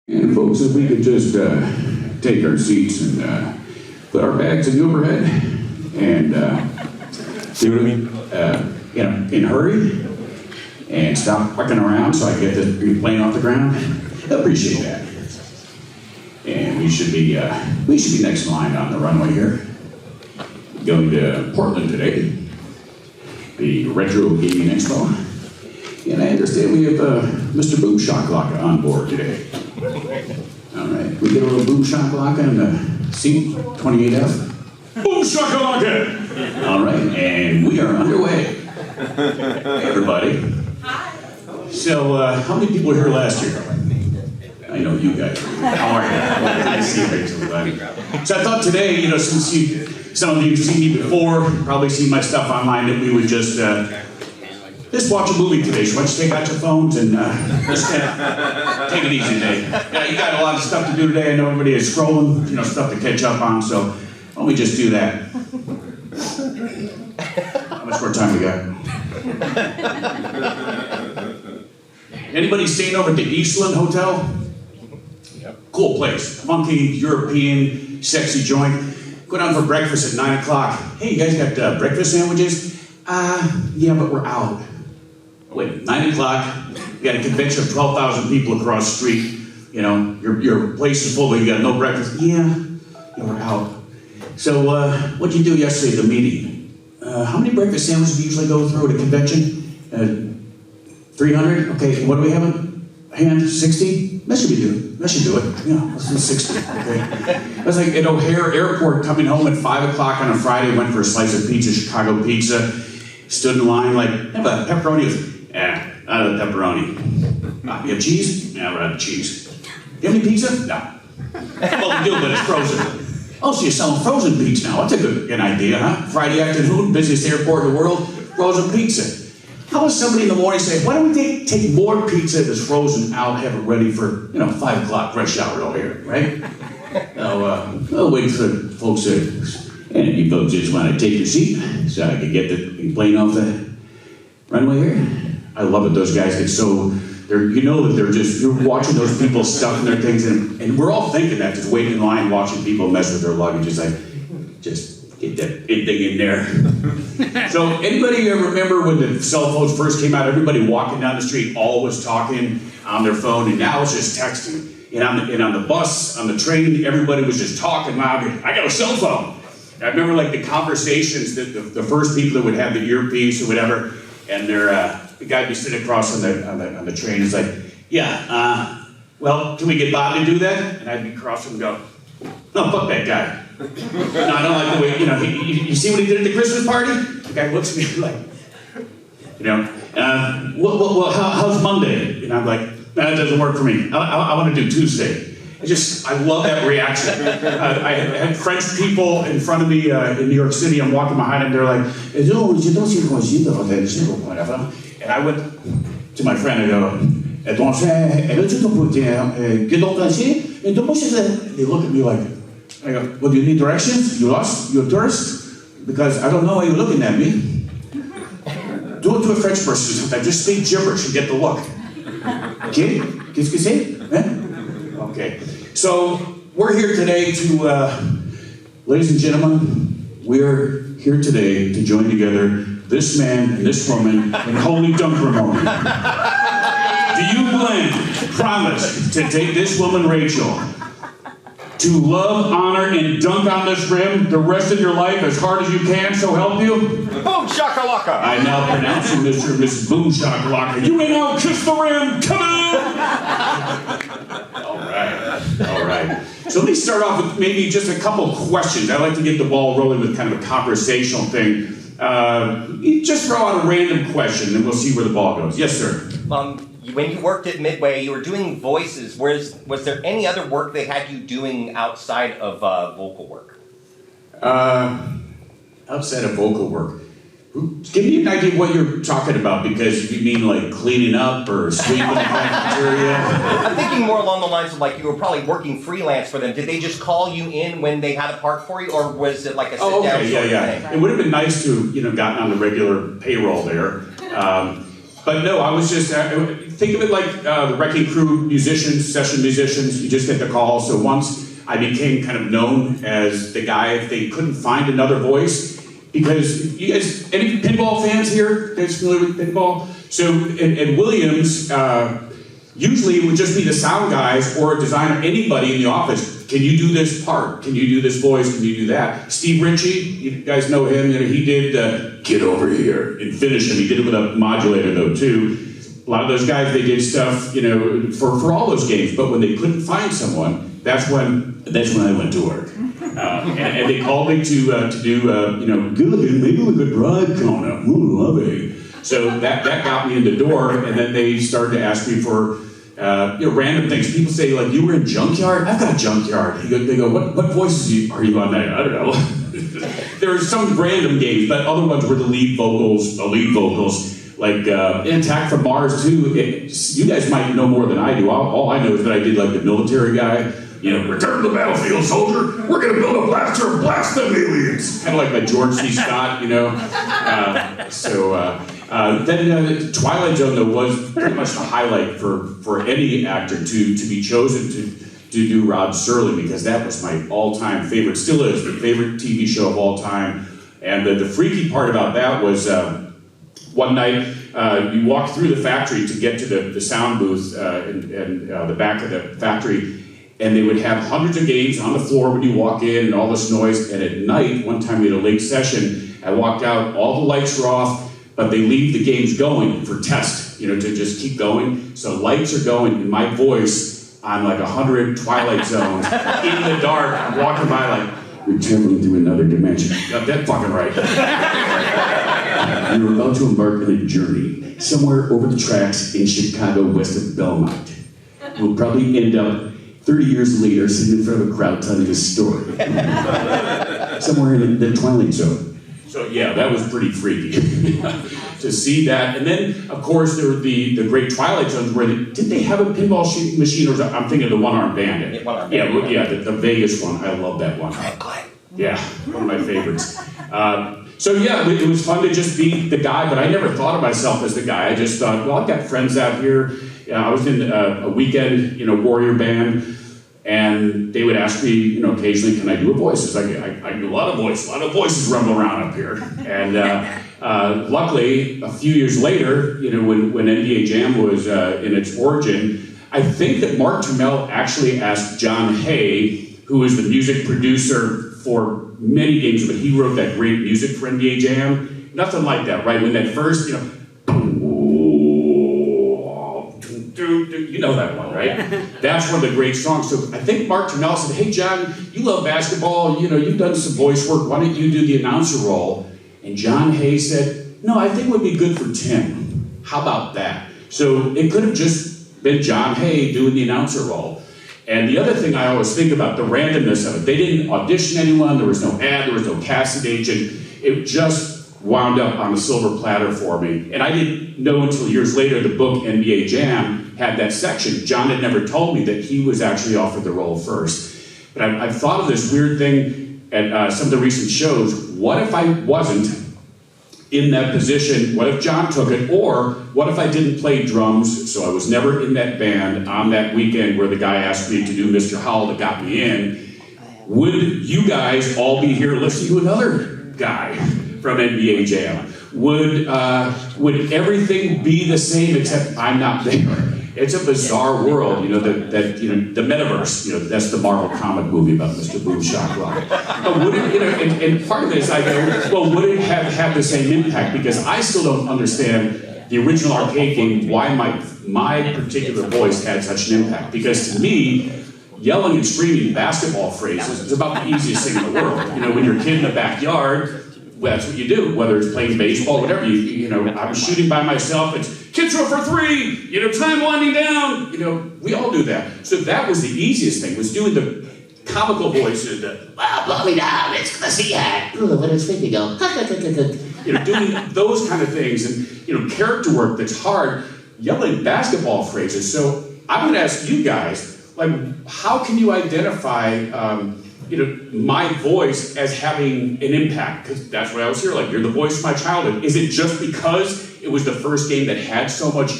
And folks, if we could just take our seats and put our bags in the overhead and See what I mean? in a hurry and stop fucking around so I get the plane off the ground. I appreciate that. And we should be next in line on the runway here. Going to Portland today, the Retro Gaming Expo. And I understand we have Mr. Boomshakalaka on board today. All right, we get a little Boomshakalaka in the seat 28F. Boomshakalaka! All right, and we are underway. Hey, everybody. Hi. So, how many people were here last year? I know you guys. How are you? Well, I see everybody. So I thought today, since some of you have seen me before, probably seen my stuff online, that we would just watch a movie today. So why don't you take out your phones and just take it easy today. Yeah, you got a lot of stuff to do today. I know everybody is scrolling, stuff to catch up on. So why don't we just do that? How much more time we got? Anybody staying over at the Eastland Hotel? Yep. Cool place. Funky, European, sexy joint. Go down for breakfast at 9 o'clock. Hey, you guys got breakfast sandwiches? Yeah, but we're out. Wait, 9 o'clock, you got a convention of 12,000 people across the street. Your place is full, but you got no breakfast. Yeah, we're out. So, what'd you do yesterday at the meeting? How many breakfast sandwiches do you usually go through at a convention? 300? Okay, what do we have? A hand? 60? That should do it. Yeah, let's do 60. Okay. I was like at O'Hare Airport coming home at 5 o'clock on a Friday, went for a slice of pizza, Chicago pizza, stood in line like, have a pepperoni? Yeah, not a pepperoni. You have cheese? Yeah, we're out of cheese. You have any pizza? No. Well, we do, but it's frozen. Oh, so you're selling frozen pizza now. That's a good idea, huh? Friday afternoon, busiest airport in the world, frozen pizza. How about somebody in the morning say, why don't we take more pizza that's frozen out, have it ready for, 5 o'clock rush hour over here, right? I'll wait for the folks and if you folks just want to take your seat so I can get the plane off the runway here. I love it, those guys get so, that they're just, you're watching those people stuffing their things and we're all thinking that, just waiting in line watching people mess with their luggage. It's like, just get that big thing in there. So anybody remember when the cell phones first came out, everybody walking down the street, all was talking on their phone, and now it's just texting. And on the bus, on the train, everybody was just talking loud. I got a cell phone. And I remember like the conversations that the first people that would have the earpiece or whatever, and the guy would be sitting across on the train is like, yeah, well, can we get Bob to do that? And I'd be across and go, no, fuck that guy. No, I don't like the way, you see what he did at the Christmas party? The guy looks at me like, well, how's Monday? And I'm like, that doesn't work for me. I want to do Tuesday. I love that reaction. I had French people in front of me in New York City. I'm walking behind them. They're like, and I went to my friend and go, they look at me like, I go, well, do you need directions? You lost? You're a tourist? Because I don't know why you're looking at me. Do it to a French person sometimes. Just speak gibberish and get the look. Okay? Qu'est-ce que c'est? Okay. So, we're here today to, ladies and gentlemen, we're here today to join together this man and this woman in holy dunker moment. Do you promise to take this woman, Rachel, to love, honor, and dunk on this rim the rest of your life as hard as you can, so help you? Boomshakalaka! I now pronounce you Mr. and Mrs. Boomshakalaka. You may now kiss the rim! Come on! All right. So let me start off with maybe just a couple questions. I like to get the ball rolling with kind of a conversational thing. Just throw out a random question, and we'll see where the ball goes. Yes, sir. When you worked at Midway, you were doing voices. Was there any other work they had you doing outside of vocal work? Outside of vocal work. Give me an idea of what you're talking about, because if you mean like cleaning up or sweeping the cafeteria. I'm thinking more along the lines of like you were probably working freelance for them. Did they just call you in when they had a part for you, or was it like a sit-down sort of thing? It would have been nice to, gotten on the regular payroll there. But no, I was just, think of it like the Wrecking Crew musicians, session musicians, you just get the call. So once I became kind of known as the guy if they couldn't find another voice, because you guys, any pinball fans here? You guys familiar with pinball? So at Williams, usually it would just be the sound guys or a designer, anybody in the office. Can you do this part? Can you do this voice? Can you do that? Steve Ritchie, you guys know him. He did Get Over Here and Finish Him. He did it with a modulator though too. A lot of those guys, they did stuff, for all those games. But when they couldn't find someone, that's when I went to work. And they called me to do, good, maybe we could drive Kona. Ooh, lovely. So that got me in the door, and then they started to ask me for random things. People say, like, you were in Junkyard? I've got Junkyard. They go, what voices are you on that? I don't know. There were some random games, but other ones were the lead vocals. Like Attack from Mars, too. You guys might know more than I do. All I know is that I did, like, the military guy. Return to the battlefield, soldier. We're going to build a blaster and blast them aliens. Kind of like my George C. Scott, Then Twilight Zone, though, was pretty much the highlight for any actor to be chosen to do Rod Serling, because that was my all-time favorite, still is, the favorite TV show of all time. And the freaky part about that was one night you walk through the factory to get to the sound booth and the back of the factory, and they would have hundreds of games on the floor when you walk in and all this noise. And at night, one time we had a late session, I walked out, all the lights were off, but they leave the games going for test, to just keep going. So lights are going, and my voice on like 100 Twilight Zones in the dark. I'm walking by like, we're traveling through another dimension. Got that fucking right. We were about to embark on a journey somewhere over the tracks in Chicago, west of Belmont. We'll probably end up 30 years later sitting in front of a crowd telling a story. Somewhere in the Twilight Zone. So yeah, that was pretty freaky to see that. And then, of course, there were the great Twilight Zones where did they have a pinball machine? Or I'm thinking of the One-Armed Bandit. The Vegas one. I love that one. Yeah, one of my favorites. So yeah, it was fun to just be the guy, but I never thought of myself as the guy. I just thought, well, I've got friends out here. I was in a weekend, warrior band. And they would ask me, occasionally, can I do a voice? I do a lot of voices rumble around up here. And luckily, a few years later, when NBA Jam was in its origin, I think that Mark Turmel actually asked John Hay, who was the music producer for many games, but he wrote that great music for NBA Jam. Nothing like that, right? When that first, you know that one, right? That's one of the great songs. So I think Mark Turmel said, hey, John, you love basketball. You've done some voice work. Why don't you do the announcer role? And John Hay said, no, I think it would be good for Tim. How about that? So it could have just been John Hay doing the announcer role. And the other thing I always think about, the randomness of it. They didn't audition anyone. There was no ad. There was no casting agent. It just wound up on a silver platter for me. And I didn't know until years later the book NBA Jam had that section. John had never told me that he was actually offered the role first. But I've thought of this weird thing at some of the recent shows. What if I wasn't in that position? What if John took it? Or what if I didn't play drums, so I was never in that band on that weekend where the guy asked me to do Mr. Howell that got me in? Would you guys all be here listening to another guy from NBA Jam? Would everything be the same except I'm not there? It's a bizarre world, the metaverse, that's the Marvel comic movie about Mr. Boomshakalaka. But would it, and part of this, I go, well, would it have had the same impact? Because I still don't understand the original arcade game, why my particular voice had such an impact. Because to me, yelling and screaming basketball phrases is about the easiest thing in the world. When you're a kid in the backyard, well, that's what you do, whether it's playing baseball, whatever. I was shooting by myself, it's Kitzrow for 3, time winding down, we all do that. So that was the easiest thing, was doing the comical voices, wow, blow me down, it's the sea hat. Ooh, what does Fippy go? Doing those kind of things, and character work that's hard, yelling basketball phrases. So I'm gonna ask you guys, how can you identify my voice as having an impact? Because that's what I was here, you're the voice of my childhood. Is it just because it was the first game that had so much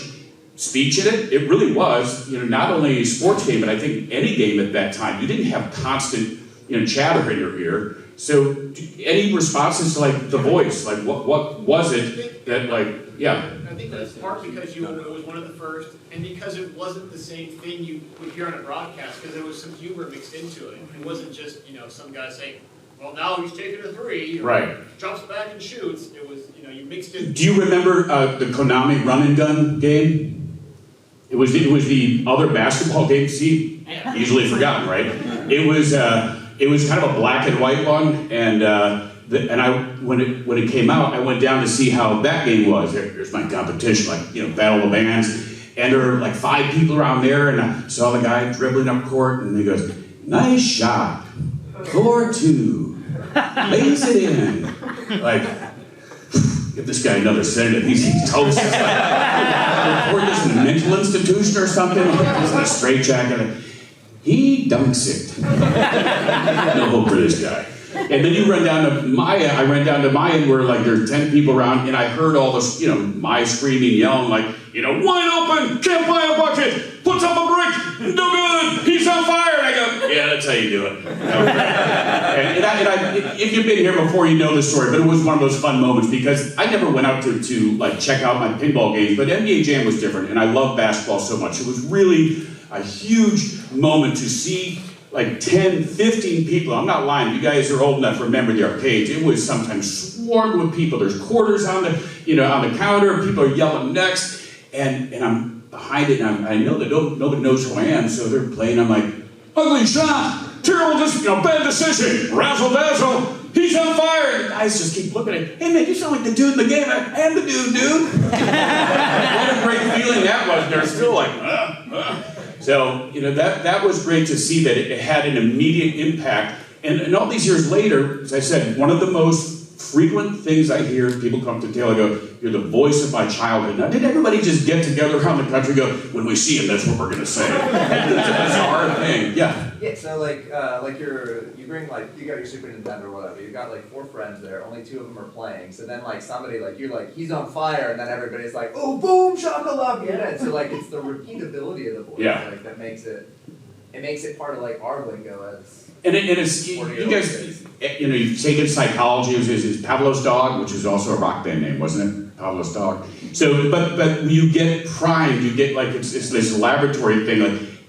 speech in it. It really was, not only a sports game, but I think any game at that time. You didn't have constant, chatter in your ear. So, any responses to like the voice? Like, what was it that yeah? I think that's part because it was one of the first, and because it wasn't the same thing you would hear on a broadcast, because there was some humor mixed into it. It wasn't just some guy saying, "Well, now he's taking a three," or right? Jumps back and shoots. It was you mixed it. Do you remember the Konami run and gun game? It was the other basketball game. See, easily forgotten, right? It was kind of a black and white one, and when it came out, I went down to see how that game was. Here's my competition, Battle of the Bands, and there were like 5 people around there, and I saw the guy dribbling up court, and he goes, "Nice shot, 4-2, lays it in." Like, give this guy another sedative. He's toast. Report this in a mental institution or something. He's in a straitjacket. He dunks it. No hope for this guy. And then you run down to Maya. I ran down to Maya where there's 10 people around, and I heard all this, Maya screaming, yelling wide open, can't buy a bucket, puts up a brick, no good, he's on fire. And I go, yeah, that's how you do it. If you've been here before, you know the story, but it was one of those fun moments because I never went out to check out my pinball games, but NBA Jam was different, and I love basketball so much. It was really a huge moment to see 10, 15 people. I'm not lying. You guys are old enough to remember the arcades. It was sometimes swarmed with people. There's quarters on the counter. People are yelling next, and I'm behind it, and I know that nobody knows who I am, so they're playing. I'm like, ugly shot, terrible, bad decision, razzle dazzle. He's on fire. And the guys just keep looking at me. Hey man, you sound like the dude in the game. I am the dude. What a great feeling that was. They're still like, So, that was great to see that it had an immediate impact. And all these years later, as I said, one of the most frequent things I hear people come to Taylor go, "You're the voice of my childhood." Now, did everybody just get together around the country and go, "When we see him, that's what we're going to say"? It's a bizarre thing. Yeah. Yeah, so you bring you got your Super Nintendo or whatever, you got 4 friends there, only 2 of them are playing, so then somebody you're he's on fire, and then everybody's like, "Oh, boom, shakalaka!" Yeah, so it's the repeatability of the voice that makes it part of our lingo as. And it's you guys, you've taken psychology. It was Pavlov's dog, which is also a rock band name, wasn't it? Pavlov's dog. So, but you get primed. You get it's this laboratory thing.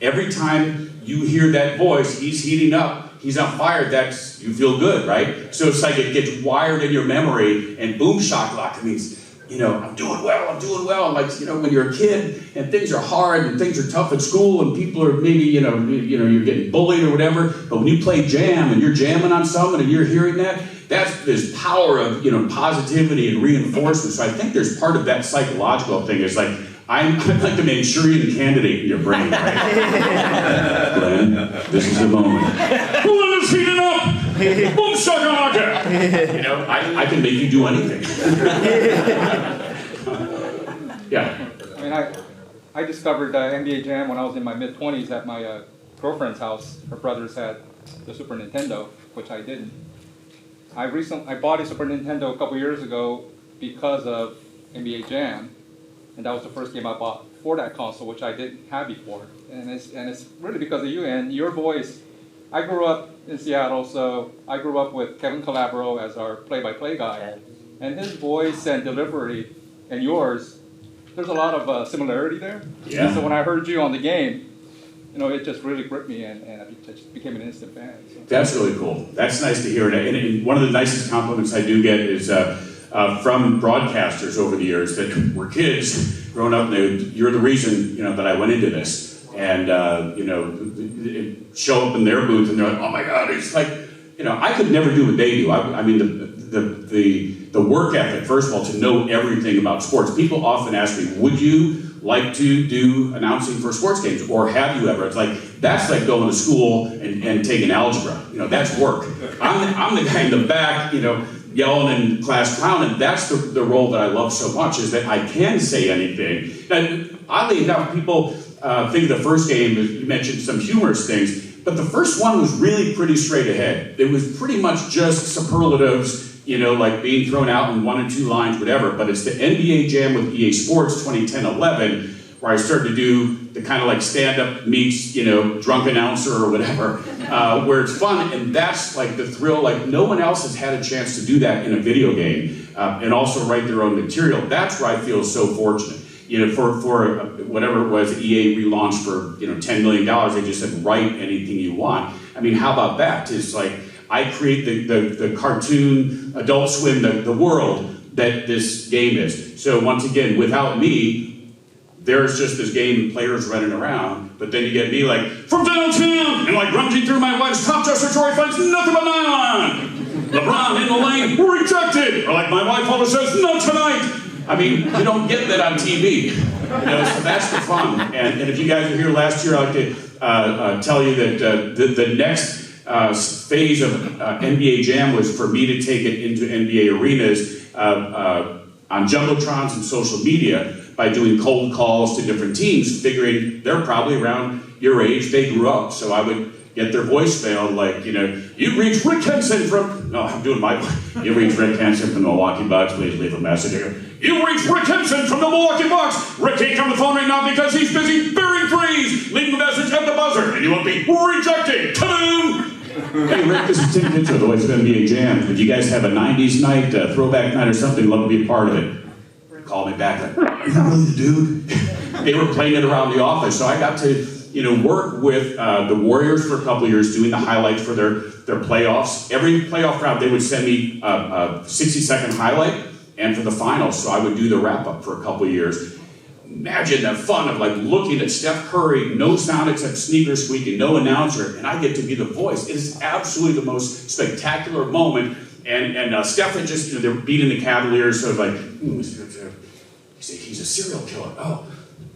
Every time you hear that voice, he's heating up. He's on fire. You feel good, right? So it's it gets wired in your memory. And Boomshakalaka means, I'm doing well. When you're a kid and things are hard and things are tough at school and people are maybe, you're getting bullied or whatever. But when you play jam and you're jamming on someone and you're hearing that, that's this power of, positivity and reinforcement. So I think there's part of that psychological thing. It's I'm like the Manchurian candidate in your brain, right? Glenn, this is the moment. Glenn is heating up! Boomshakalaka! I can make you do anything. Yeah. I mean, I discovered NBA Jam when I was in my mid-20s at my girlfriend's house. Her brothers had the Super Nintendo, which I didn't. I bought a Super Nintendo a couple years ago because of NBA Jam. And that was the first game I bought for that console, which I didn't have before. And it's really because of you and your voice. I grew up in Seattle, so I grew up with Kevin Calabro as our play-by-play guy. And his voice and delivery and yours, there's a lot of similarity there. Yeah. And so when I heard you on the game, it just really gripped me, and I just became an instant fan. So. That's really cool. That's nice to hear. And one of the nicest compliments I do get is from broadcasters over the years that were kids growing up. You're the reason that I went into this, and show up in their booth and they're like, "Oh my God!" It's I could never do what they do. I mean the work ethic. First of all, to know everything about sports. People often ask me, "Would you like to do announcing for sports games, or have you ever?" It's that's like going to school and taking algebra. That's work. I'm the guy in the back, yelling in class clowning. That's the role that I love so much, is that I can say anything. And oddly enough, people think of the first game, you mentioned some humorous things, but the first one was really pretty straight ahead. It was pretty much just superlatives, like being thrown out in 1 and 2 lines, whatever, but it's the NBA Jam with EA Sports 2010-11 where I started to do the kind of like stand-up meets, drunk announcer or whatever, where it's fun, and that's like the thrill, like no one else has had a chance to do that in a video game, and also write their own material. That's where I feel so fortunate. For whatever it was, EA relaunched for, $10 million, they just said, write anything you want. I mean, how about that? It's like, I create the cartoon, Adult Swim, the world that this game is. So once again, without me, there's just this game and players running around, but then you get me like, from downtown, and like rummaging through my wife's top dresser drawer, finds nothing but nylon. LeBron in the lane, rejected. Or like my wife always says, not tonight. I mean, you don't get that on TV. So that's the fun. And if you guys were here last year, I'd like to tell you that the next phase of NBA Jam was for me to take it into NBA arenas on jumbotrons and social media by doing cold calls to different teams, figuring they're probably around your age, they grew up. So I would get their voicemail like, you reached Rick Henson from, no, I'm doing my, you reached Rick Henson from the Milwaukee Bucks, please leave a message. You reached Rick Henson from the Milwaukee Bucks. Rick can't come to the phone right now because he's busy burying threes. Leave a message at the buzzer and you won't be rejected. Ta-boom! Hey Rick, this is Tim Kitzrow, the voice of NBA Jam. If you guys have a 90s night, throwback night or something, love to be a part of it. Call me back, like, you're not really the dude. They were playing it around the office, so I got to work with the Warriors for a couple of years, doing the highlights for their playoffs. Every playoff round, they would send me a 60-second highlight, and for the finals, so I would do the wrap-up for a couple of years. Imagine the fun of like looking at Steph Curry, no sound except sneaker squeaking, no announcer, and I get to be the voice. It is absolutely the most spectacular moment. And Steph had just, they're beating the Cavaliers, so like, he's a serial killer. Oh,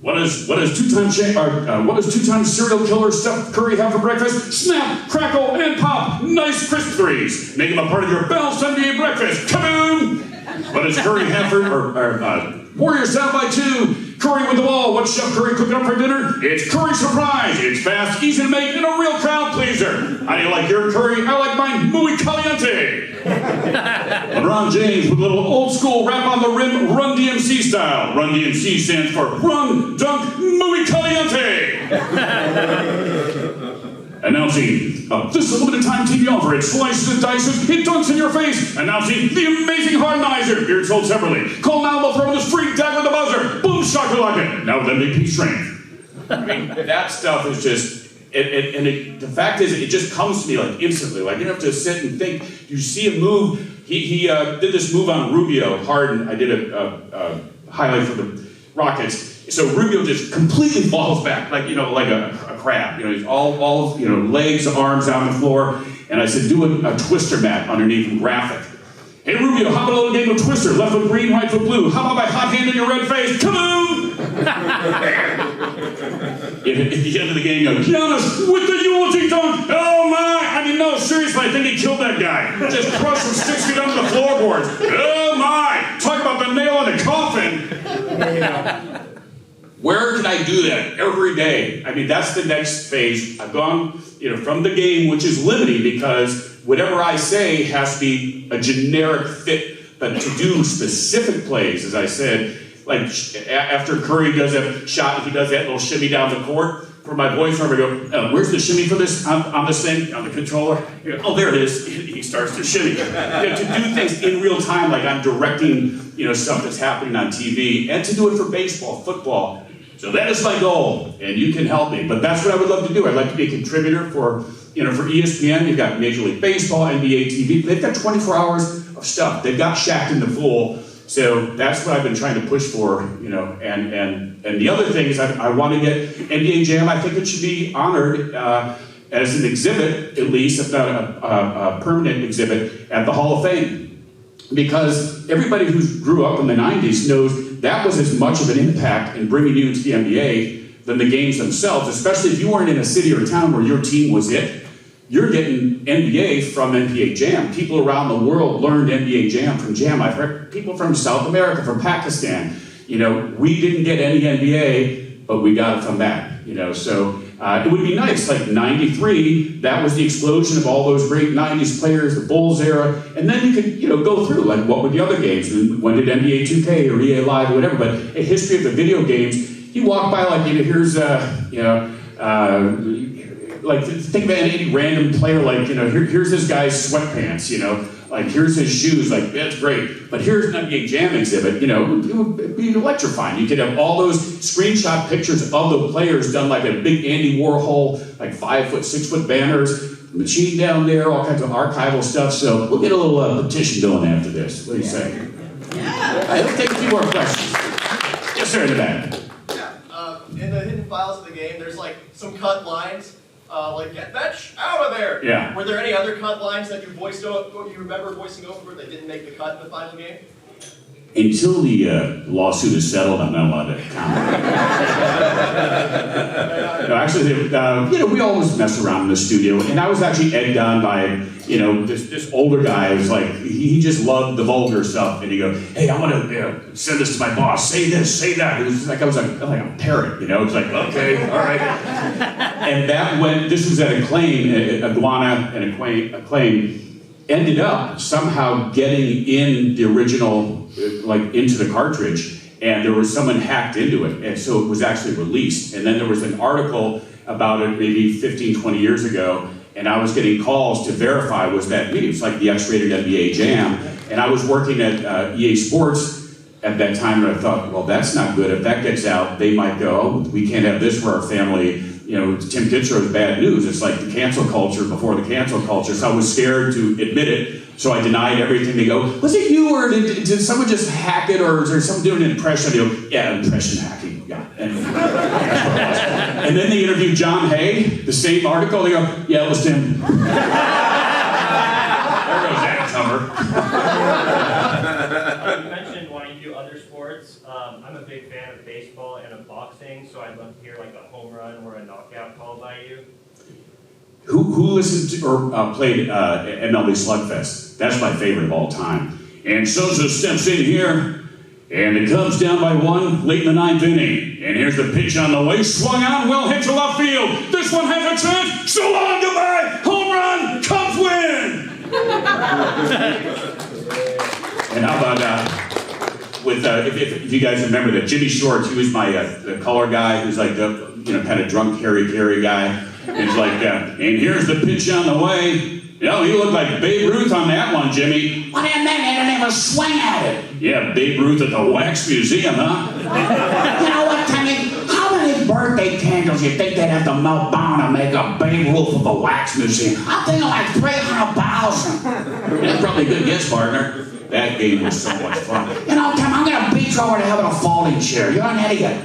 what does two-time serial killer Steph Curry have for breakfast? Snap, crackle, and pop. Nice crisp threes. Make him a part of your balanced NBA breakfast. Kaboom! What does Curry have for Warriors down by 2? Curry with the ball. What's Chef Curry cooking up for dinner? It's Curry Surprise. It's fast, easy to make, and a real crowd pleaser. How do you like your curry? I like mine muy caliente. LeBron James with a little old school rap on the rim, Run DMC style. Run DMC stands for Run, Dunk, Muy Caliente. Announcing, this is a limited time TV offer. It slices and dices, it dunks in your face. Announcing the amazing Harmonizer. Beer sold separately. Call now, we'll throw this free dagger with the buzzer. Boomshakalaka. Now with MVP strength. I mean, that stuff is just, the fact is, it just comes to me like instantly. Like, you don't have to sit and think. You see a move. He did this move on Rubio, Harden. I did a highlight for the Rockets. So Rubio just completely falls back, like a crab. He's all legs, arms on the floor. And I said, do a twister mat underneath and graphic. Hey Rubio, how about a little game of twister? Left foot green, right foot blue. How about my hot hand in your red face? Kaboom! At the end of the game, Giannis with the eulogy dunk. Oh my! I mean, no, seriously, I think he killed that guy. Just crushed him 6 feet under the floorboards. Oh my! Talk about the nail in the coffin. Where can I do that? Every day. I mean, that's the next phase. I've gone, from the game, which is limiting because whatever I say has to be a generic fit, but to do specific plays, as I said, like after Curry does that shot, he does that little shimmy down the court. For my voiceover, I go, where's the shimmy for this on this thing, on the controller? Oh, there it is. He starts to shimmy. To do things in real time, like I'm directing, stuff that's happening on TV, and to do it for baseball, football. So that is my goal, and you can help me. But that's what I would love to do. I'd like to be a contributor for ESPN. You've got Major League Baseball, NBA TV. They've got 24 hours of stuff. They've got Shaq in the Fool. So that's what I've been trying to push for, And the other thing is I want to get NBA Jam. I think it should be honored as an exhibit, at least, if not a permanent exhibit, at the Hall of Fame. Because everybody who grew up in the 90s knows that was as much of an impact in bringing you into the NBA than the games themselves, especially if you weren't in a city or a town where your team was it. You're getting NBA from NBA Jam. People around the world learned NBA Jam from Jam. I've heard people from South America, from Pakistan. We didn't get any NBA, but we got it from that. you know, so it would be nice, like 93, that was the explosion of all those great 90s players, the Bulls era, and then you could, you know, go through, like, what were the other games, and when did NBA 2K or EA Live or whatever, but a history of the video games, you walk by, like, you know, here's, you know, like, think about any random player, like, you know, here's this guy's sweatpants, you know, like, here's his shoes, like, that's great. But here's an NBA Jam exhibit, you know, it would be electrifying. You could have all those screenshot pictures of the players done like a big Andy Warhol, like 5-foot, 6-foot banners, machine down there, all kinds of archival stuff. So we'll get a little petition going after this. What do you say? Yeah. All right, let's take a few more questions. Yes, sir, in the back. Yeah, in the hidden files of the game, there's like some cut lines. Like, get that out of there! Yeah. Were there any other cut lines that you remember voicing over that didn't make the cut in the final game? Until the lawsuit is settled, I'm not allowed to comment. No, actually, you know, we always mess around in the studio, and I was actually egged on by, you know, this older guy who's like, he just loved the vulgar stuff, and he go, hey, I'm gonna send this to my boss, say this, say that. It was like, I was like a parrot, you know, it's like, okay, all right. And that went, this was at Acclaim, Iguana and Acclaim, ended up somehow getting in the original, like into the cartridge, and there was someone hacked into it, and so it was actually released. And then there was an article about it maybe 15, 20 years ago, and I was getting calls to verify was that me. It's like the X-rated NBA Jam, and I was working at EA Sports at that time, and I thought, well, that's not good. If that gets out, they might go, oh, we can't have this for our family. You know, Tim Kitzrow is bad news. It's like the cancel culture before the cancel culture. So I was scared to admit it. So I denied everything. They go, was it you, or did someone just hack it, or is there someone doing an impression? I go, yeah, impression hacking, yeah. And that's what it was. And then they interviewed John Hay, the same article. They go, yeah, it was Tim. There goes that cover. You mentioned wanting to do other sports. I'm a big fan of baseball and of boxing, so I'd love to hear like a home run or a knockout called by you. Who listened to or played MLB Slugfest? That's my favorite of all time. And Sosa steps in here, and it comes down by 1 late in the 9th inning. And here's the pitch on the way, swung out, well hit to left field. This one has a chance. So long, goodbye. Home run, Cubs win. And how about with if you guys remember that Jimmy Shorts, he was my the color guy who's like the kind of drunk Harry Carey guy. He's like, and here's the pitch on the way. You know, he looked like Babe Ruth on that one, Jimmy. What do you mean? They didn't even swing at it. Yeah, Babe Ruth at the Wax Museum, huh? You know what, Timmy? How many birthday candles you think they'd have to melt down to make a Babe Ruth at the Wax Museum? I'm thinking like 300,000. That's probably a good guess, partner. That game was so much fun. You know, Tim, I'm going to beat you over to having a folding chair. You're an idiot.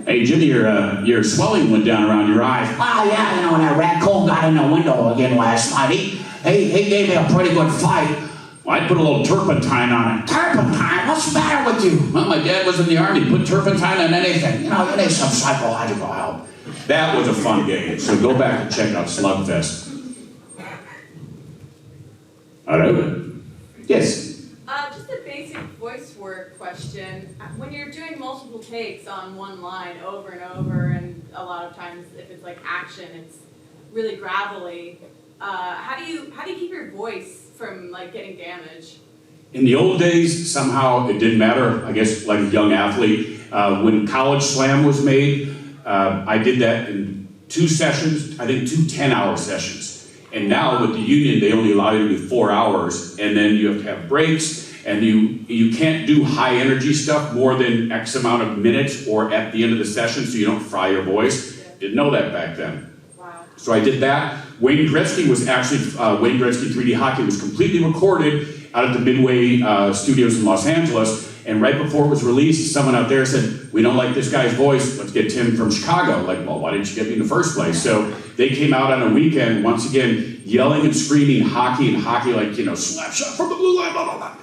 Hey, Jimmy, your swelling went down around your eyes. Oh, yeah, you know, when that raccoon got in the window again last night, he gave me a pretty good fight. Well, I put a little turpentine on it. Turpentine? What's the matter with you? Well, my dad was in the army. Put turpentine on anything. You know, you need some psychological help. That was a fun game. So go back and check out Slugfest. All right. Yes? Just a basic voice work question. When you're doing multiple takes on one line over and over, and a lot of times if it's like action, it's really gravelly. How do you keep your voice from like getting damaged? In the old days, somehow it didn't matter. I guess like a young athlete, when College Slam was made, I did that in 2 sessions. I think 2 10-hour sessions. And now with the union, they only allow you to do 4 hours, and then you have to have breaks, and you can't do high energy stuff more than X amount of minutes or at the end of the session so you don't fry your voice. Didn't know that back then. Wow. So I did that. Wayne Gretzky was actually, Wayne Gretzky 3D Hockey was completely recorded out at the Midway Studios in Los Angeles. And right before it was released, someone out there said, we don't like this guy's voice, let's get Tim from Chicago. Like, well, why didn't you get me in the first place? So they came out on a weekend, once again, yelling and screaming hockey, like, you know, slap shot from the blue line, blah, blah, blah.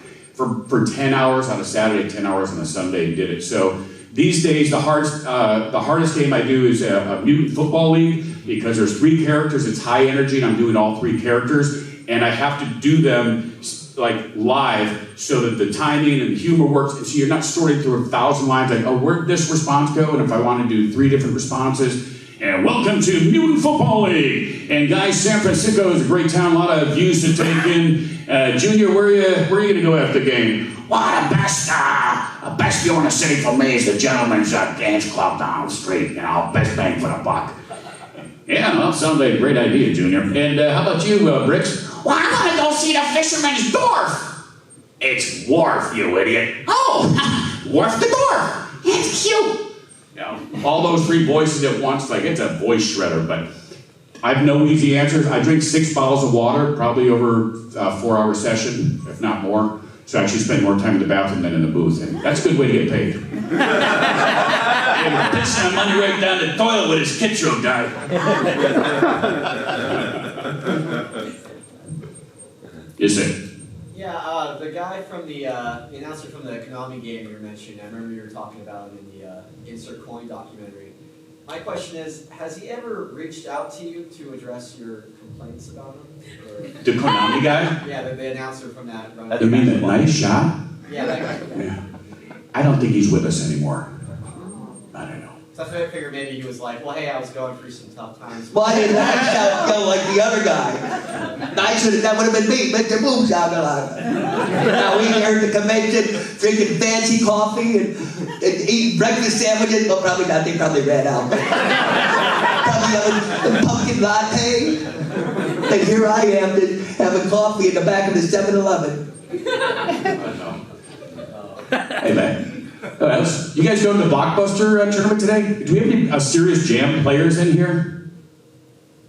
For 10 hours on a Saturday, 10 hours on a Sunday, and did it. So these days, the hardest game I do is a Mutant Football League, because there's 3 characters, it's high energy, and I'm doing all 3 characters, and I have to do them like live so that the timing and the humor works, and so you're not sorting through 1,000 lines like, oh, where'd this response go? And if I want to do 3 different responses, and welcome to Mutant Football League. And guys, San Francisco is a great town, a lot of views to take in. Junior, where are you going to go after the game? Well, the best view in the city for me is the Gentleman's Dance Club down the street. You know, best bang for the buck. Yeah, well, sounds like a great idea, Junior. And how about you, Bricks? Well, I want to go see the Fisherman's Dwarf. It's Wharf, you idiot. Oh, Wharf the Dwarf. It's cute. You know, all those 3 voices at once, like it's a voice shredder, but I have no easy answers. I drink 6 bottles of water, probably over a 4-hour session, if not more. So I actually spend more time in the bathroom than in the booth, and that's a good way to get paid. Yeah, we're pissing my money right down the toilet with his Kitzrow guy. Is it? Yeah, the guy from the announcer from the Konami game you were mentioning, I remember you were talking about in the Insert Coin documentary. My question is, has he ever reached out to you to address your complaints about him? Or, The Konami guy? yeah, the announcer from that. You mean the nice shot? Yeah, that guy. Yeah. I don't think he's with us anymore. I don't know. So I figured maybe he was like, well, hey, I was going through some tough times. Well, I didn't like shout go like the other guy. That would have been me, Mr. Boomshakalaka. Now we here at the convention drinking fancy coffee and eating breakfast sandwiches. Well, probably not. They probably ran out. But probably having a pumpkin latte. And here I am having coffee in the back of the 7-Eleven. Hey, man. What else? You guys go to the Blockbuster tournament today? Do we have any serious Jam players in here?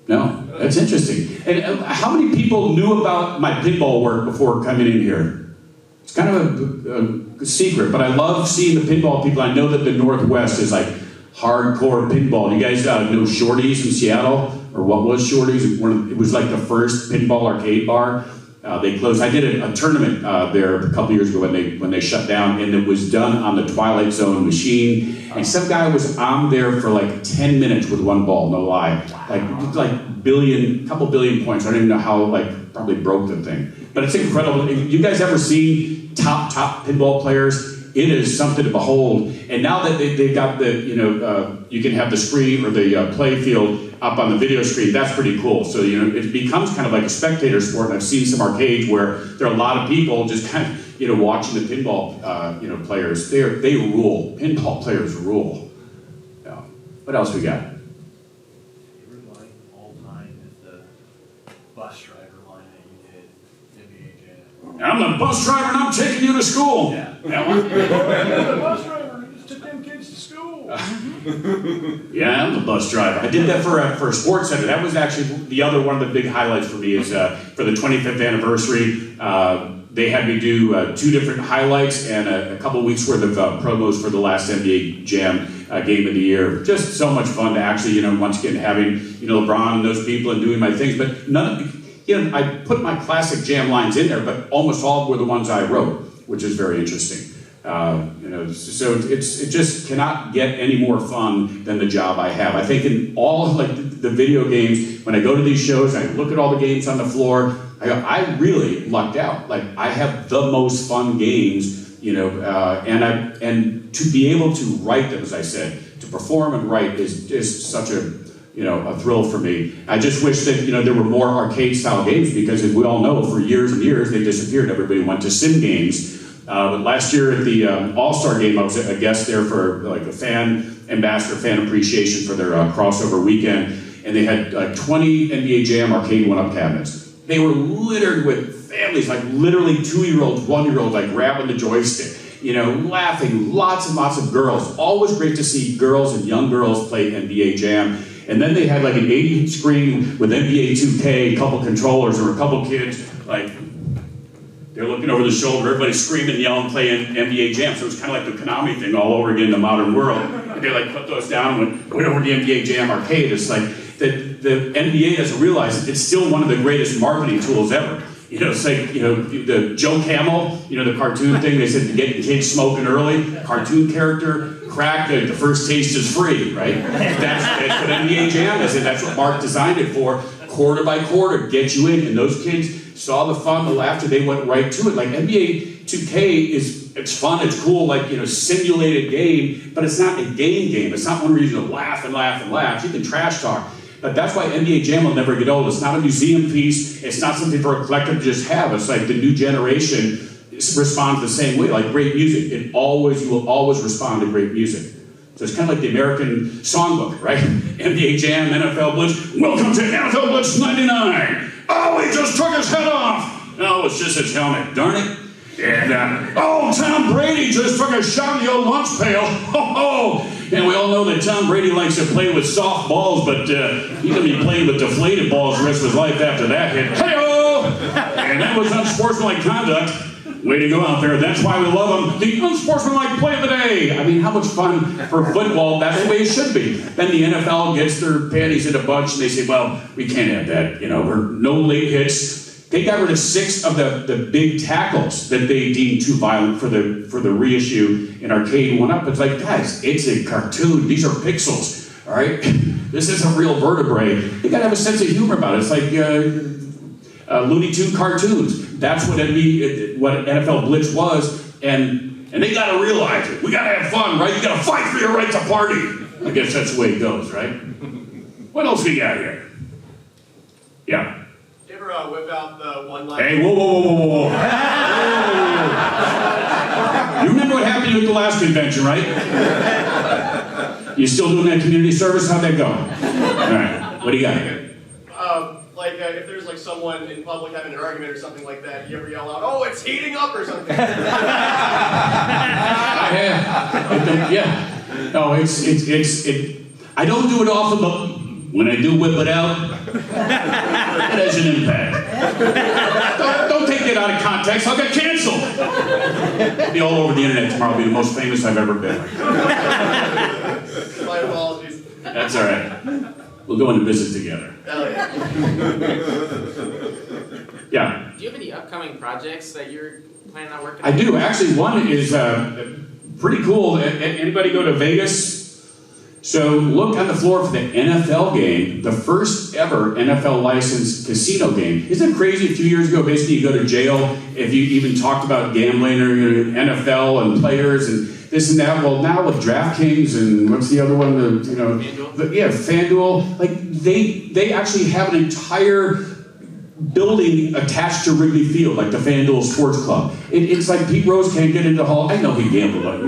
No? That's interesting. And how many people knew about my pinball work before coming in here? It's kind of a secret, but I love seeing the pinball people. I know that the Northwest is like hardcore pinball. You guys know Shorty's in Seattle? Or what was Shorty's? It was like the first pinball arcade bar. They closed. I did a tournament there a couple years ago when they shut down, and it was done on the Twilight Zone machine. And some guy was on there for like 10 minutes with 1 ball, no lie. Like couple billion points. I don't even know how, probably broke the thing. But it's incredible. If you guys ever seen top pinball players? It is something to behold. And now that they've got the, you can have the screen or the play field up on the video screen, that's pretty cool. So, it becomes kind of like a spectator sport. And I've seen some arcades where there are a lot of people just kind of, watching the pinball, players. They rule. Pinball players rule. Yeah. What else we got? Favorite line all time is the bus driver line that you did NBA Jam. I'm the bus driver and I'm taking you to school. Yeah. That one? The bus driver, you just took them kids to school. Yeah, I'm the bus driver. I did that for a sports center. That was actually the other one of the big highlights for me is for the 25th anniversary. They had me do 2 different highlights and a couple weeks worth of promos for the last NBA Jam game of the year. Just so much fun to actually, once again having, LeBron and those people and doing my things. But none of, I put my classic Jam lines in there, but almost all were the ones I wrote, which is very interesting. So it just cannot get any more fun than the job I have. I think in all the video games, when I go to these shows, I look at all the games on the floor, I go, I really lucked out. I have the most fun games, and to be able to write them, as I said, to perform and write is such a thrill for me. I just wish that, there were more arcade-style games because, as we all know, for years and years, they disappeared. Everybody went to sim games. But last year at the All-Star game, I was a guest there for a fan appreciation for their crossover weekend, and they had 20 NBA Jam arcade one-up cabinets. They were littered with families, literally 2-year-olds, 1-year-olds, grabbing the joystick, laughing, lots and lots of girls. Always great to see girls and young girls play NBA Jam. And then they had an 80 screen with NBA 2K, a couple controllers, or a couple kids, they're looking over the shoulder, everybody's screaming, yelling, playing NBA Jam. So it was kind of like the Konami thing all over again in the modern world. And they put those down and went over to the NBA Jam arcade. It's like the NBA doesn't realize it's still one of the greatest marketing tools ever. It's like, the Joe Camel, the cartoon thing, they said getting kids smoking early, cartoon character, crack, the first taste is free, right? That's what NBA Jam is, and that's what Mark designed it for. Quarter by quarter, get you in, and those kids, saw the fun, the laughter, they went right to it. Like NBA 2K it's fun, it's cool, like, simulated game, but it's not a game. It's not one where you laugh and laugh and laugh. You can trash talk. But that's why NBA Jam will never get old. It's not a museum piece. It's not something for a collector to just have. It's like the new generation responds the same way, like great music. You will always respond to great music. So it's kind of like the American songbook, right? NBA Jam, NFL Blitz. Welcome to NFL Blitz 99. Oh, he just took his head off. No, it's just his helmet. Darn it. And, Tom Brady just took a shot in the old lunch pail. And we all know that Tom Brady likes to play with soft balls, but he's going to be playing with deflated balls the rest of his life after that hit. Hey-oh! And that was unsportsmanlike conduct. Way to go out there. That's why we love him. The unsportsmanlike play of the day. I mean, how much fun for football. That's the way it should be. Then the NFL gets their panties in a bunch and they say, well, we can't have that. We're no late hits. They got rid of 6 of the big tackles that they deemed too violent for the reissue in Arcade 1-Up. It's like, guys, it's a cartoon. These are pixels, all right? This isn't real vertebrae. You got to have a sense of humor about it. It's like Looney Tune cartoons. That's what NFL Blitz was, and they got to realize it. We got to have fun, right? You got to fight for your right to party. I guess that's the way it goes, right? What else we got here? Yeah. Whip out the one line. Hey, whoa. You remember what happened to you at the last convention, right? You still doing that community service? How'd that go? All right, what do you got? If there's like someone in public having an argument or something like that, you ever yell out, "Oh, it's heating up" or something? I have. Yeah. No, I don't do it often, but when I do whip it out, it has an impact. Don't take that out of context. I'll get canceled. I'll be all over the internet tomorrow. I'll be the most famous I've ever been. My apologies. That's all right. We'll go into business together. Hell yeah. Yeah. Do you have any upcoming projects that you're planning on working on? I do. Actually, one is pretty cool. Anybody go to Vegas? So look on the floor for the NFL game, the first ever NFL licensed casino game. Isn't it crazy? A few years ago, basically, you go to jail if you even talked about gambling or NFL and players and this and that. Well, now with DraftKings and what's the other one? FanDuel. Like they actually have an entire building attached to Wrigley Field, like the FanDuel Sports Club. It's like Pete Rose can't get into the hall. I know he gambled, but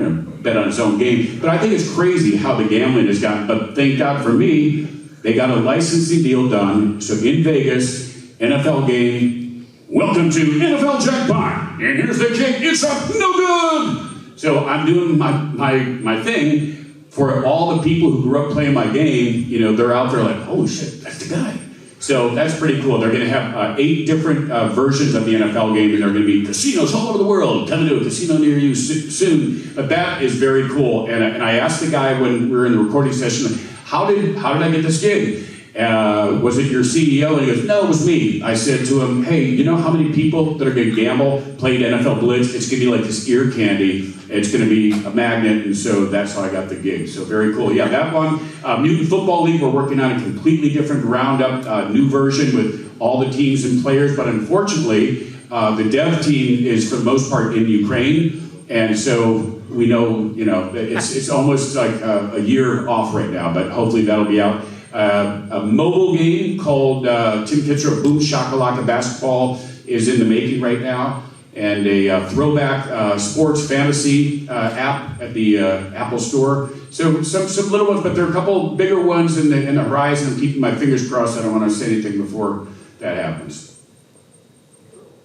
bet on his own game. But I think it's crazy how the gambling has gotten. But thank God for me, they got a licensing deal done. So in Vegas, NFL game, welcome to NFL Jackpot. And here's the kick. It's up, no good. So I'm doing my thing for all the people who grew up playing my game. They're out there like, holy shit, that's the guy. So that's pretty cool. They're going to have 8 different versions of the NFL game, and they're going to be casinos all over the world. Coming to a casino near you soon. But that is very cool. And I asked the guy when we were in the recording session, how did I get this gig? Was it your CEO? And he goes, no, it was me. I said to him, hey, you know how many people that are going to gamble played NFL Blitz? It's going to be like this ear candy. It's going to be a magnet, and so that's how I got the gig. So very cool. Yeah, that one. Mutant Football League, we're working on a completely different ground-up new version with all the teams and players, but unfortunately, the dev team is for the most part in Ukraine, and so we know, it's almost like a year off right now, but hopefully that'll be out. A mobile game called Tim Kitzrow Boomshakalaka Basketball is in the making right now. And a throwback sports fantasy app at the Apple Store. So some little ones, but there are a couple bigger ones in the horizon. I'm keeping my fingers crossed. I don't want to say anything before that happens.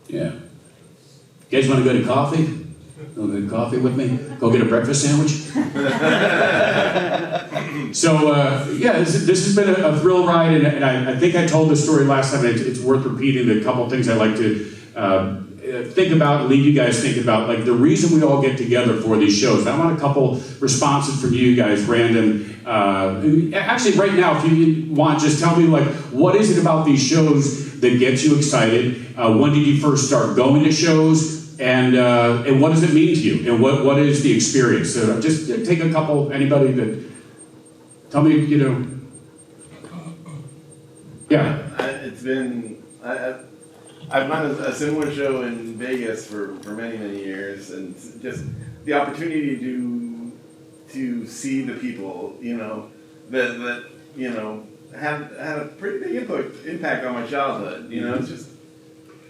Yeah. You guys want to go to coffee? Go get coffee with me? Go get a breakfast sandwich? So, this has been a thrill ride, and I think I told this story last time. It's worth repeating. A couple things I like to think about and leave you guys thinking about, like the reason we all get together for these shows. I want a couple responses from you guys, random. Actually, right now, if you want, just tell me, like, what is it about these shows that gets you excited? When did you first start going to shows? And what does it mean to you? And what is the experience? So just take a couple, anybody that, tell me, Yeah. It's been, I've run a similar show in Vegas for many, many years, and just the opportunity to see the people, that had a pretty big impact on my childhood. It's just.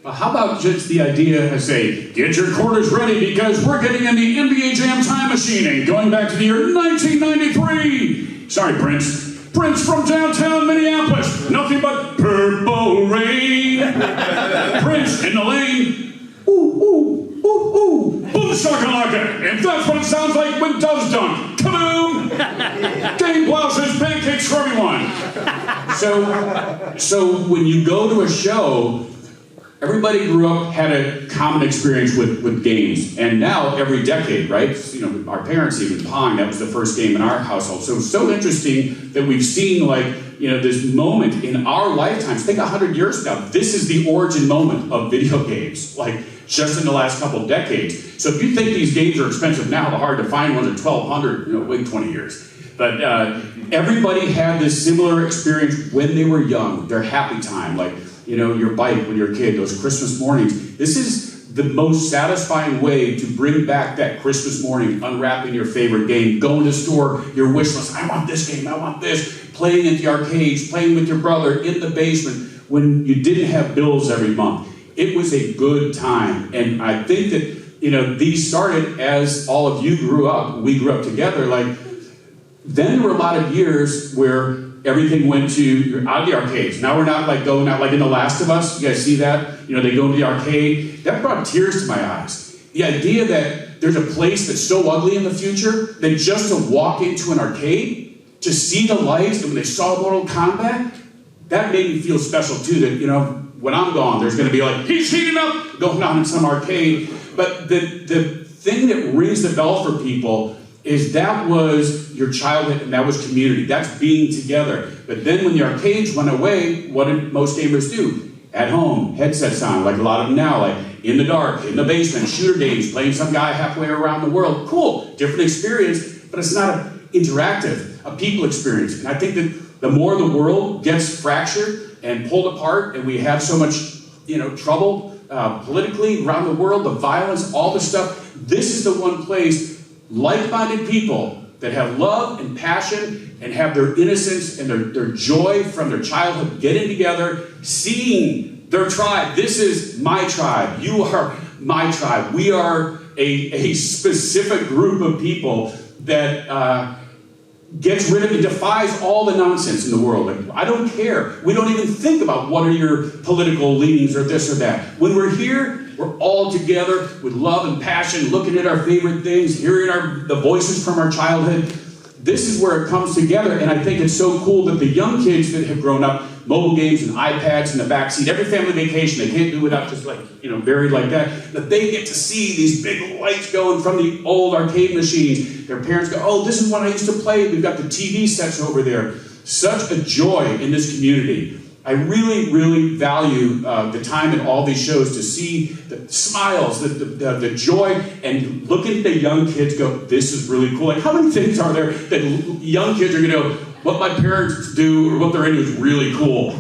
How about just the idea of say, get your quarters ready because we're getting in the NBA Jam time machine and going back to the year 1993. Sorry, Prince. Prince from downtown Minneapolis. Nothing but purple rain. Prince in the lane. Ooh, ooh, ooh, ooh. Boomshakalaka. And that's what it sounds like when doves dunk. Kaboom! Game blouses, pancakes for everyone. So when you go to a show, everybody grew up, had a common experience with games. And now, every decade, right? Our parents even Pong, that was the first game in our household. So it's so interesting that we've seen, this moment in our lifetimes. Think 100 years from now, this is the origin moment of video games, just in the last couple of decades. So if you think these games are expensive now, the hard to find ones are $1,200, wait 20 years. But everybody had this similar experience when they were young, their happy time, your bike when you're a kid, those Christmas mornings. This is the most satisfying way to bring back that Christmas morning, unwrapping your favorite game, going to the store, your wish list, I want this game, I want this, playing at the arcades, playing with your brother in the basement when you didn't have bills every month. It was a good time. And I think that, these started as all of you grew up, we grew up together, then there were a lot of years where everything went to, you're out of the arcades. Now we're not going out in The Last of Us. You guys see that? They go to the arcade. That brought tears to my eyes. The idea that there's a place that's so ugly in the future that just to walk into an arcade, to see the lights, and when they saw Mortal Kombat, that made me feel special too, that, when I'm gone, there's going to be he's heating up, going on in some arcade. But the thing that rings the bell for people is that was your childhood and that was community. That's being together. But then when the arcades went away, what did most gamers do? At home, headsets on, a lot of them now, in the dark, in the basement, shooter games, playing some guy halfway around the world. Cool, different experience, but it's not interactive, a people experience. And I think that the more the world gets fractured and pulled apart, and we have so much, trouble politically around the world, the violence, all the stuff, this is the one place like-minded people that have love and passion and have their innocence and their joy from their childhood getting together, seeing their tribe. This is my tribe. You are my tribe. We are a specific group of people that gets rid of and defies all the nonsense in the world. I don't care. We don't even think about what are your political leanings or this or that. When we're here, we're all together with love and passion, looking at our favorite things, hearing the voices from our childhood. This is where it comes together, and I think it's so cool that the young kids that have grown up, mobile games and iPads in the backseat, every family vacation, they can't do without just buried like that they get to see these big lights going from the old arcade machines. Their parents go, oh, this is what I used to play. We've got the TV sets over there. Such a joy in this community. I really, really value the time in all these shows to see the smiles, the joy, and looking at the young kids go, this is really cool. How many things are there that young kids are going to go, what my parents do or what they're into is really cool.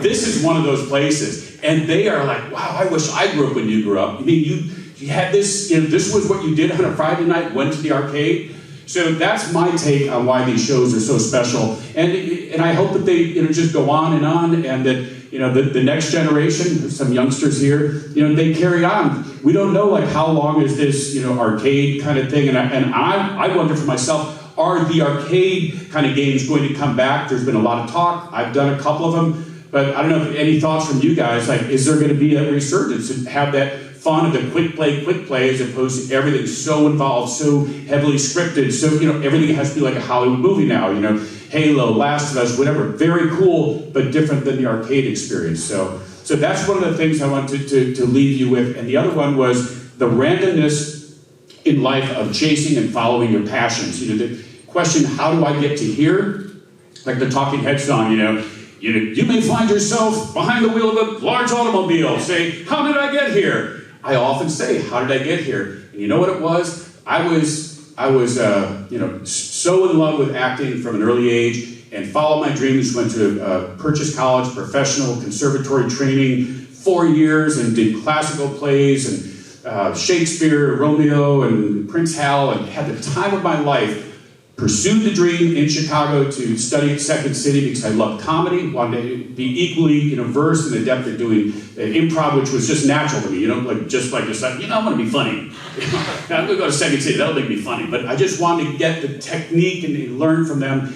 This is one of those places. And they are wow, I wish I grew up when you grew up. I mean, you had this, this was what you did on a Friday night, went to the arcade. So that's my take on why these shows are so special, and I hope that they just go on, and that the next generation, some youngsters here, they carry on. We don't know how long is this arcade kind of thing, and I wonder for myself, are the arcade kind of games going to come back? There's been a lot of talk. I've done a couple of them, but I don't know if any thoughts from you guys. Is there going to be a resurgence and have that fun of the quick play, as opposed to everything so involved, so heavily scripted, so, everything has to be like a Hollywood movie now, Halo, Last of Us, whatever. Very cool, but different than the arcade experience. So that's one of the things I wanted to leave you with. And the other one was the randomness in life of chasing and following your passions. The question, how do I get to here? Like the Talking Heads song, you may find yourself behind the wheel of a large automobile. Say, how did I get here? I often say, how did I get here? And you know what it was? I was so in love with acting from an early age and followed my dreams, went to Purchase College, professional conservatory training, 4 years and did classical plays and Shakespeare, Romeo, and Prince Hal, and had the time of my life. Pursued the dream in Chicago to study at Second City because I loved comedy, wanted to be equally versed and adept at doing improv, which was just natural to me, like deciding, I want to be funny. I'm going to go to Second City, that'll make me funny. But I just wanted to get the technique and learn from them.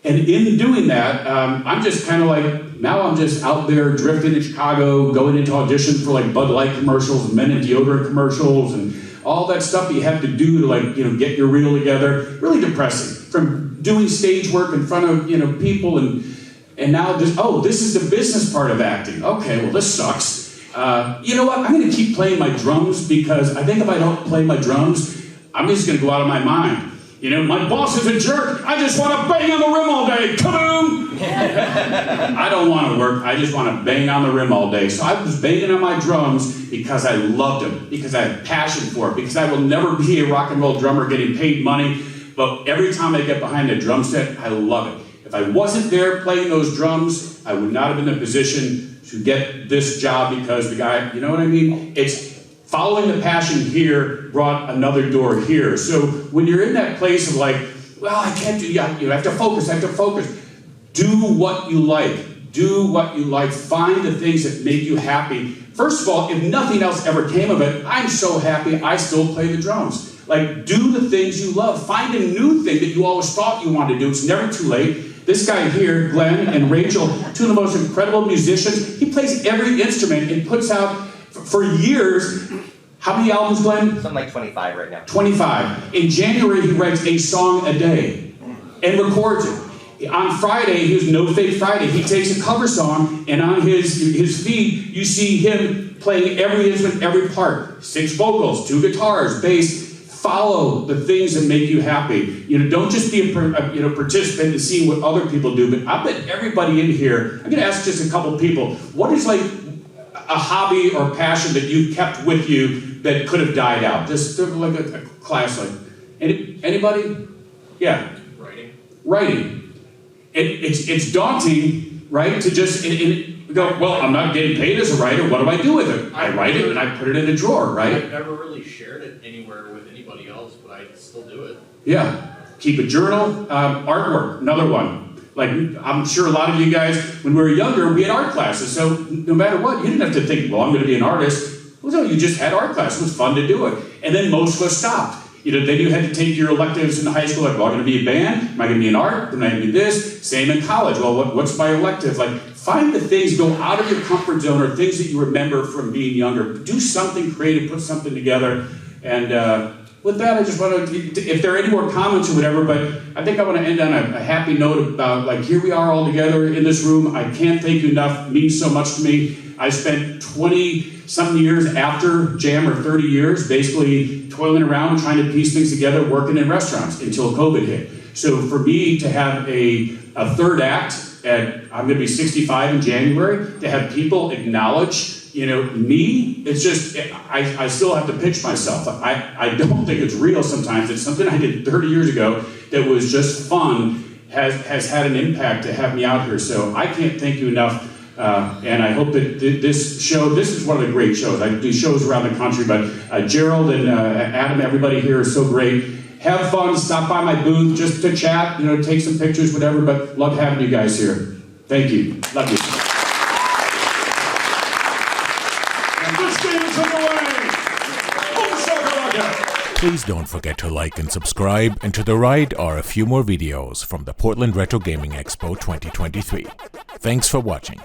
And in doing that, I'm just kind of like, now I'm just out there drifting in Chicago, going into auditions for like Bud Light commercials, men in deodorant commercials, and all that stuff that you have to do to get your reel together. Really depressing. From doing stage work in front of people and now this is the business part of acting. Okay, well this sucks. You know what? I'm going to keep playing my drums because I think if I don't play my drums, I'm just going to go out of my mind. My boss is a jerk. I just want to bang on the rim all day. Kaboom! I don't want to work. I just want to bang on the rim all day. So I was banging on my drums because I loved them, because I had passion for it, because I will never be a rock and roll drummer getting paid money. But every time I get behind a drum set, I love it. If I wasn't there playing those drums, I would not have been in a position to get this job because the guy, you know what I mean? It's following the passion here brought another door here. So when you're in that place of like, well, I can't do, you have to focus, Do what you like. Do what you like. Find the things that make you happy. First of all, if nothing else ever came of it, I'm so happy I still play the drums. Like, do the things you love. Find a new thing that you always thought you wanted to do. It's never too late. This guy here, Glenn and Rachel, two of the most incredible musicians. He plays every instrument and puts out, for years, how many albums, Glenn? Something like 25 right now. 25. In January, he writes a song a day and records it. On Friday, his No Fake Friday, he takes a cover song, and on his feed, you see him playing every instrument, every part. 6 vocals, 2 guitars, bass. Follow the things that make you happy. Don't just be a participant and see what other people do, but I bet everybody in here, I'm going to ask just a couple people, what is like a hobby or passion that you've kept with you that could have died out? Just like a class, like, anybody? Yeah. Writing. It's daunting, right? To just go, well, I'm not getting paid as a writer. What do I do with it? I write it and I put it in a drawer, right? I've never really shared it anywhere with anybody else, but I still do it. Yeah. Keep a journal. Artwork, another one. Like, I'm sure a lot of you guys, when we were younger, we had art classes. So no matter what, you didn't have to think, well, I'm going to be an artist. Well, no, you just had art class. It was fun to do it. And then most of us stopped. Then you had to take your electives in high school, like, well, I'm going to be a band, am I going to be in art, am I going to be this? Same in college, well, what's my elective? Like, find the things, go out of your comfort zone or things that you remember from being younger. Do something creative, put something together. And with that, I just want to, if there are any more comments or whatever, but I think I want to end on a happy note about, like, here we are all together in this room. I can't thank you enough. It means so much to me. I spent 20-something years after Jam, or 30 years, basically toiling around, trying to piece things together, working in restaurants until COVID hit. So for me to have a third act I'm going to be 65 in January, to have people acknowledge, me, it's just, I still have to pitch myself. I don't think it's real sometimes. It's something I did 30 years ago that was just fun, has had an impact to have me out here. So I can't thank you enough. And I hope that this is one of the great shows. I do shows around the country, but Gerald and Adam, everybody here is so great. Have fun, stop by my booth just to chat, take some pictures, whatever, but love having you guys here. Thank you. Love you. And this game is underway. Boomshakalaka. Please don't forget to like and subscribe, and to the right are a few more videos from the Portland Retro Gaming Expo 2023. Thanks for watching.